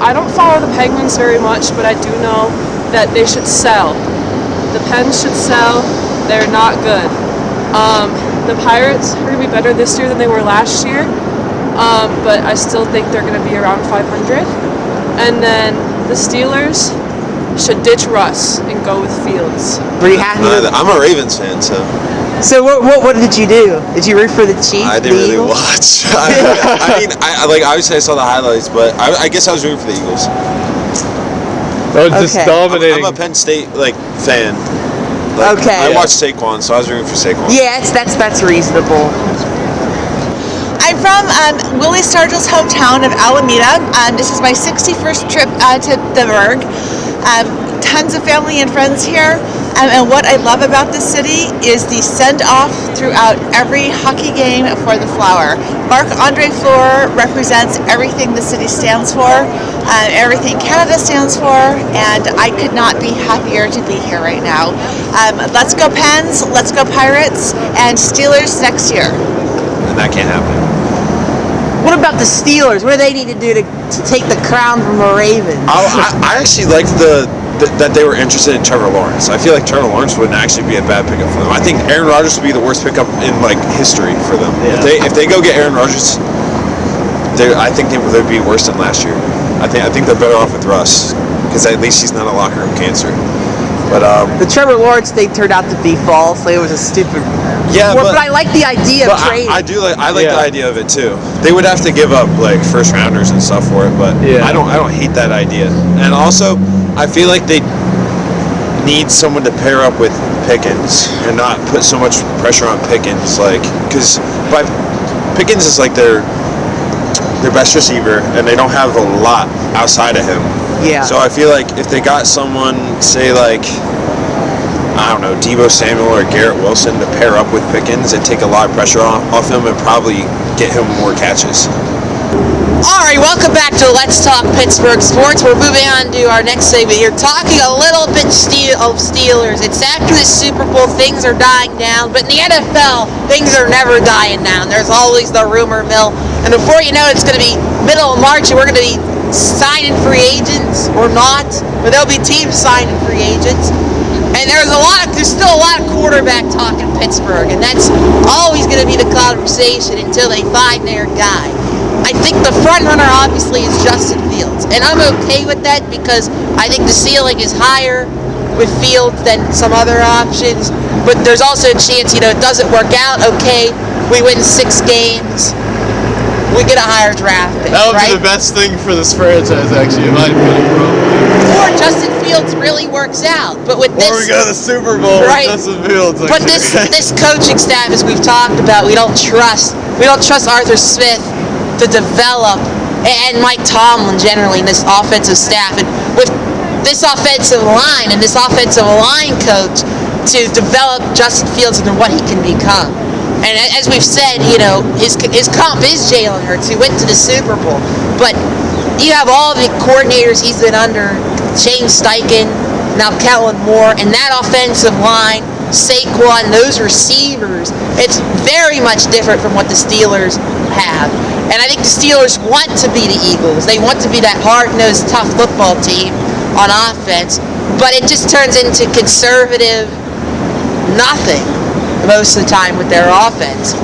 I don't follow the Penguins very much, but I do know that they should sell. The Pens should sell. They're not good. The Pirates are going to be better this year than they were last year, but I still think they're going to be around 500. And then the Steelers should ditch Russ and go with Fields. Were you happy? I'm a Ravens fan, so. So what did you do? Did you root for the Chiefs? I didn't really watch. I mean, obviously I saw the highlights, but I guess I was rooting for the Eagles. Oh, just dominating. I'm a Penn State fan. Okay. I watched Saquon, so I was rooting for Saquon. Yeah, that's reasonable. I'm from Willie Stargell's hometown of Alameda. This is my 61st trip to the Burgh. Tons of family and friends here. And what I love about this city is the send-off throughout every hockey game for the Flower. Marc-Andre Fleury represents everything the city stands for, everything Canada stands for, and I could not be happier to be here right now. Let's go Pens, let's go Pirates, and Steelers next year. And that can't happen. What about the Steelers? What do they need to do to take the crown from the Ravens? I actually liked that they were interested in Trevor Lawrence. I feel like Trevor Lawrence wouldn't actually be a bad pickup for them. I think Aaron Rodgers would be the worst pickup in history for them. Yeah. If they go get Aaron Rodgers, I think they'd be worse than last year. I think they're better off with Russ because at least he's not a locker room cancer. But the Trevor Lawrence thing turned out to be false. Like, it was a stupid. Yeah, but I like the idea of trading. I like the idea of it too. They would have to give up first rounders and stuff for it, but I don't hate that idea. And also, I feel like they need someone to pair up with Pickens and not put so much pressure on Pickens, because Pickens is their best receiver, and they don't have a lot outside of him. Yeah. So I feel like if they got someone, say I don't know, Deebo Samuel or Garrett Wilson to pair up with Pickens and take a lot of pressure off him and probably get him more catches. All right, welcome back to Let's Talk Pittsburgh Sports. We're moving on to our next segment here, talking a little bit of Steelers. It's after the Super Bowl, things are dying down, but in the NFL, things are never dying down. There's always the rumor mill, and before you know it, it's going to be middle of March, and we're going to be signing free agents or not, but there'll be teams signing free agents. And there's still a lot of quarterback talk in Pittsburgh, and that's always going to be the conversation until they find their guy. I think the front runner obviously is Justin Fields, and I'm okay with that because I think the ceiling is higher with Fields than some other options. But there's also a chance, it doesn't work out. Okay, we win 6 games, we get a higher draft pick. That would be the best thing for this franchise, actually, in my opinion. Or Justin Fields really works out, but with this, or we go to the Super Bowl with Justin Fields. But this coaching staff, as we've talked about, we don't trust Arthur Smith to develop, and Mike Tomlin generally, in this offensive staff, and with this offensive line and this offensive line coach to develop Justin Fields into what he can become. And as we've said, his comp is Jalen Hurts, who went to the Super Bowl, but you have all the coordinators he's been under, Shane Steichen, now Kellen Moore, and that offensive line, Saquon, those receivers, it's very much different from what the Steelers have. And I think the Steelers want to be the Eagles. They want to be that hard-nosed, tough football team on offense, but it just turns into conservative nothing most of the time with their offense.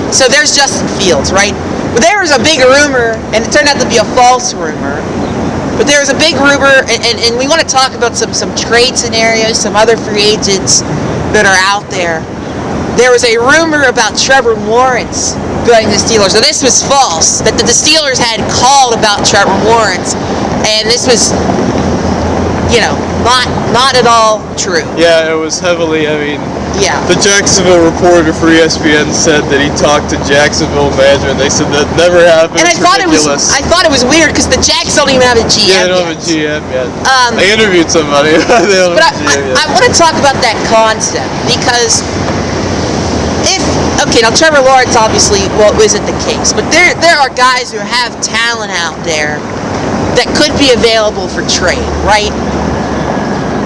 So there's Justin Fields, right? But there was a big rumor, and it turned out to be a false rumor, but there was a big rumor, and we want to talk about some trade scenarios, some other free agents that are out there. There was a rumor about Trevor Lawrence going to the Steelers. So this was false, that the Steelers had called about Trevor Lawrence, and this was, not at all true. Yeah, it was heavily, the Jacksonville reporter for ESPN said that he talked to Jacksonville management. They said that never happened. And I thought it was weird because the Jags don't even have a GM. Yeah, they don't have a GM yet. I interviewed somebody. I want to talk about that concept because now Trevor Lawrence obviously isn't the case, but there are guys who have talent out there that could be available for trade, right?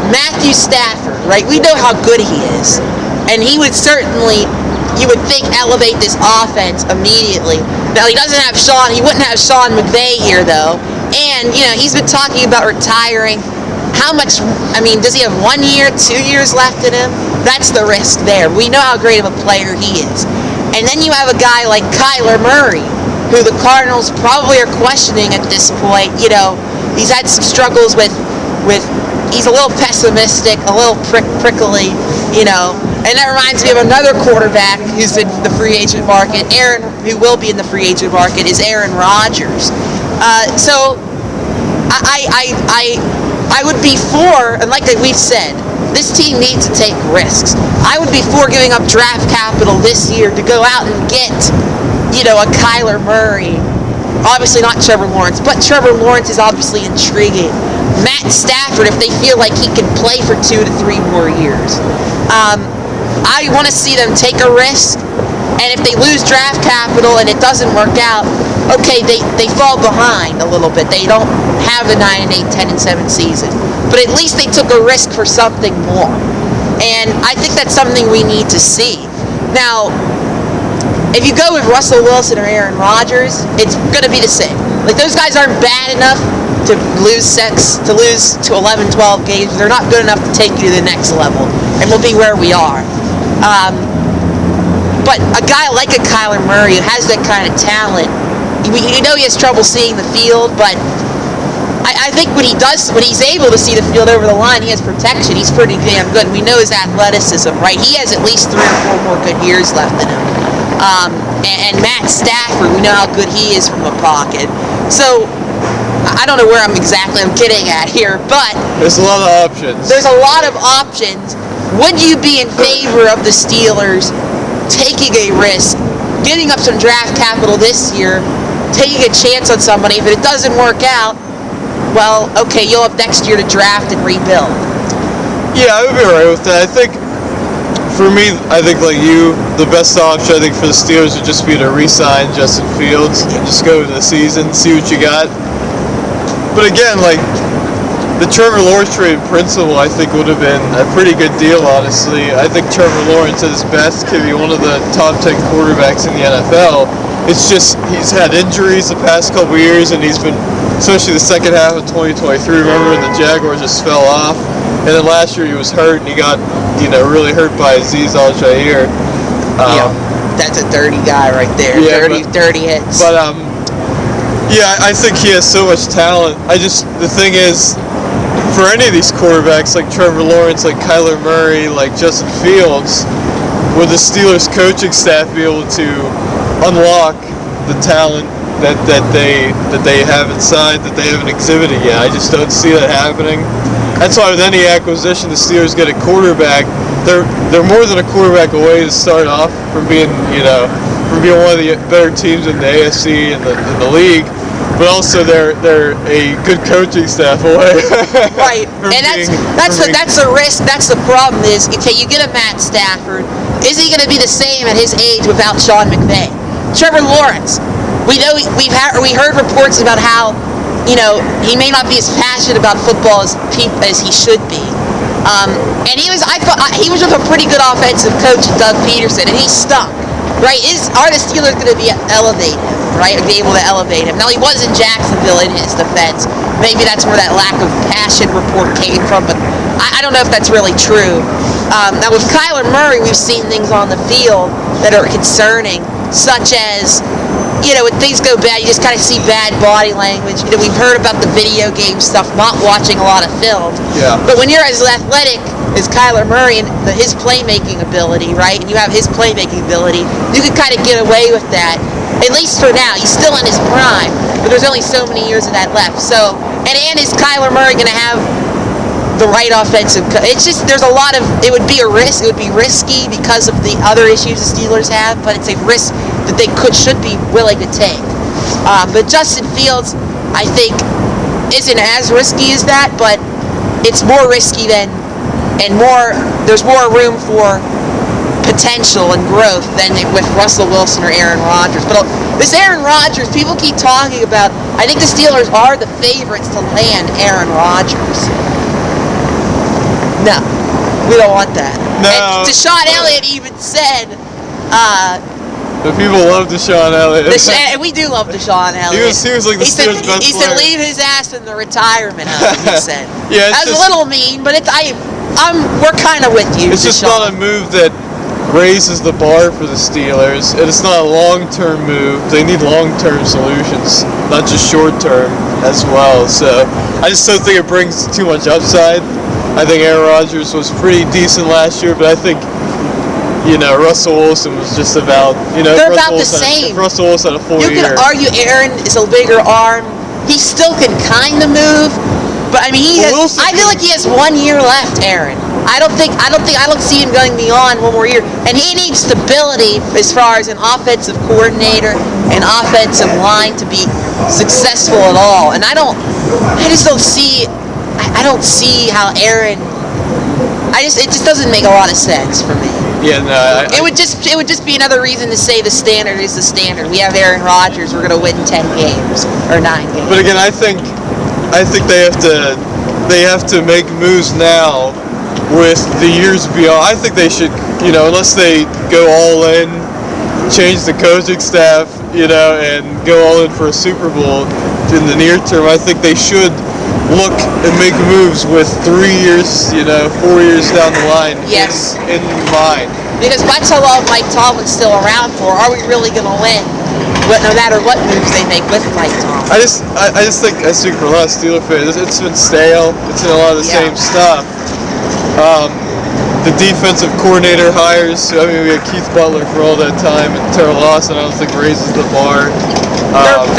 Matthew Stafford, right? We know how good he is, and he would certainly, you would think, elevate this offense immediately. Now he wouldn't have Sean McVay here though, And, he's been talking about retiring. How much, does he have 1 year, 2 years left in him? That's the risk there. We know how great of a player he is. And then you have a guy like Kyler Murray, who the Cardinals probably are questioning at this point. He's had some struggles with he's a little pessimistic, a little prickly, And that reminds me of another quarterback who's in the free agent market. Who will be in the free agent market is Aaron Rodgers. So I would be for, and like we've said, this team needs to take risks. I would be for giving up draft capital this year to go out and get, a Kyler Murray. Obviously not Trevor Lawrence, but Trevor Lawrence is obviously intriguing. Matt Stafford, if they feel like he can play for 2 to 3 more years. I want to see them take a risk, and if they lose draft capital and it doesn't work out, okay, they fall behind a little bit. They don't have the 9-8, 10-7 season, but at least they took a risk for something more, and I think that's something we need to see. Now, if you go with Russell Wilson or Aaron Rodgers, it's going to be the same. Like, those guys aren't bad enough to lose to 11, 12 games. They're not good enough to take you to the next level, and we'll be where we are. But a guy like a Kyler Murray who has that kind of talent, he has trouble seeing the field, but I think when he's able to see the field over the line, he has protection. He's pretty damn good. We know his athleticism, right? He has at least 3 or 4 more good years left in him. And Matt Stafford, we know how good he is from the pocket. So I don't know where I'm getting at here, but there's a lot of options. There's a lot of options. Would you be in favor of the Steelers taking a risk, giving up some draft capital this year, taking a chance on somebody? If it doesn't work out, well, okay, you'll have next year to draft and rebuild. Yeah, I would be right with that. I think, for me, like you, the best option, I think, for the Steelers would just be to re-sign Justin Fields and just go to the season, see what you got. But again, like, the Trevor Lawrence trade in principle, I think, would have been a pretty good deal, honestly. I think Trevor Lawrence, at his best, could be one of the top 10 quarterbacks in the NFL. It's just, he's had injuries the past couple years, and he's been, especially the second half of 2023, remember when the Jaguars just fell off? And then last year he was hurt, and he got, really hurt by Azeez Al-Shaair. That's a dirty guy right there. Yeah, dirty hits. But, yeah, I think he has so much talent. The thing is, for any of these quarterbacks, like Trevor Lawrence, like Kyler Murray, like Justin Fields, would the Steelers coaching staff be able to unlock the talent that they have inside, that they haven't exhibited yet? I just don't see that happening. That's why with any acquisition, the Steelers get a quarterback. They're more than a quarterback away to start off from being one of the better teams in the AFC and the league. But also they're a good coaching staff away. Right, and that's the risk. That's the problem. Is okay, you get a Matt Stafford. Is he going to be the same at his age without Sean McVay? Trevor Lawrence. We know we heard reports about how he may not be as passionate about football as he should be. And I thought he was with a pretty good offensive coach, Doug Peterson, and he stunk. Right? Are the Steelers going to be elevated? Right? Or be able to elevate him? Now, he was in Jacksonville in his defense. Maybe that's where that lack of passion report came from, but I don't know if that's really true. Now, with Kyler Murray, we've seen things on the field that are concerning, such as, when things go bad, you just kind of see bad body language. We've heard about the video game stuff, not watching a lot of film. Yeah. But when you're as athletic as Kyler Murray and his playmaking ability, right, and you have his playmaking ability, you can kind of get away with that, at least for now. He's still in his prime, but there's only so many years of that left. So, and is Kyler Murray going to have the right offensive? It's just, there's a lot of, it would be a risk. It would be risky because of the other issues the Steelers have, but it's a risk that they should be willing to take. But Justin Fields, I think, isn't as risky as that, but it's more risky than, there's more room for potential and growth than with Russell Wilson or Aaron Rodgers. But this Aaron Rodgers, people keep talking about, I think the Steelers are the favorites to land Aaron Rodgers. No, we don't want that. No. And Deshaun Elliott even said, The people love Deshaun Elliott. And we do love Deshaun Elliott. He was like the Steelers' best He said player. leave his ass in the retirement home. He said. Yeah, it's That was just- a little mean, but we're kind of with you. It's just Deshaun. not a move that raises the bar for the Steelers, and it's not a long-term move. They need long-term solutions, not just short-term as well. So I just don't think it brings too much upside. I think Aaron Rodgers was pretty decent last year, but I think Russell Wilson was just about They're if about the Russell Wilson same. If Russell Wilson had a full You year, could argue Aaron is a bigger arm. He still can kind of move, but I mean Wilson I feel like he has 1 year left, Aaron. I don't see him going beyond one more year. And he needs stability as far as an offensive coordinator and offensive line to be successful at all. And I just don't see how Aaron. It just doesn't make a lot of sense for me. yeah, no, It would just be another reason to say the standard is the standard. We have Aaron Rodgers. We're gonna win 10 games or 9 games. But again, I think they have to make moves now with the years beyond. I think they should, unless they go all in, change the coaching staff, and go all in for a Super Bowl in the near term. I think they should look and make moves with 3 years, 4 years down the line. Yes. In mind. Because that's how long Mike Tomlin's still around for. Are we really gonna win? No matter what moves they make with Mike Tomlin. I speak for a lot of Steeler fans. It's been stale. It's been a lot of the same stuff. The defensive coordinator hires. I mean, we had Keith Butler for all that time, and Terrell Lawson. I don't think raises the bar.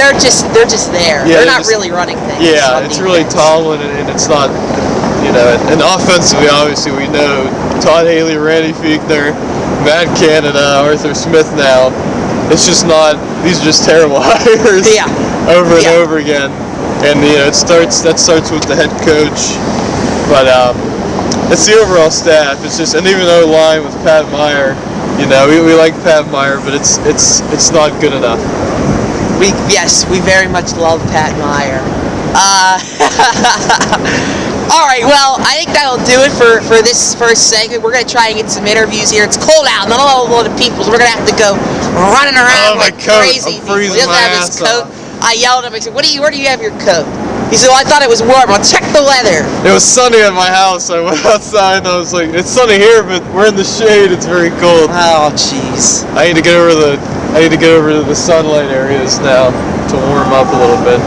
They're just there. Yeah, they're not really running things. Yeah, on it's defense. really Tomlin, and it's not. And offensively, obviously, we know Todd Haley, Randy Fichtner, Matt Canada, Arthur Smith now. It's just not. These are just terrible hires. Yeah. Over and Yeah. over again, and that starts with the head coach, but it's the overall staff. It's just, and even O-line with Pat Meyer, we like Pat Meyer, but it's not good enough. We very much love Pat Meyer. All right, well, I think that'll do it for this first segment. We're gonna try and get some interviews here. It's cold out, not a lot of people, so we're gonna have to go running around my like coat. crazy. I'm freezing He doesn't my have his ass coat. off. I yelled at him. I said, "Where do you have your coat?" He said, "Well, I thought it was warm. I'll check the weather." It was sunny at my house. I went outside and I was like, it's sunny here, but we're in the shade. It's very cold. Oh, jeez. I need to get over to the sunlight areas now to warm up a little bit.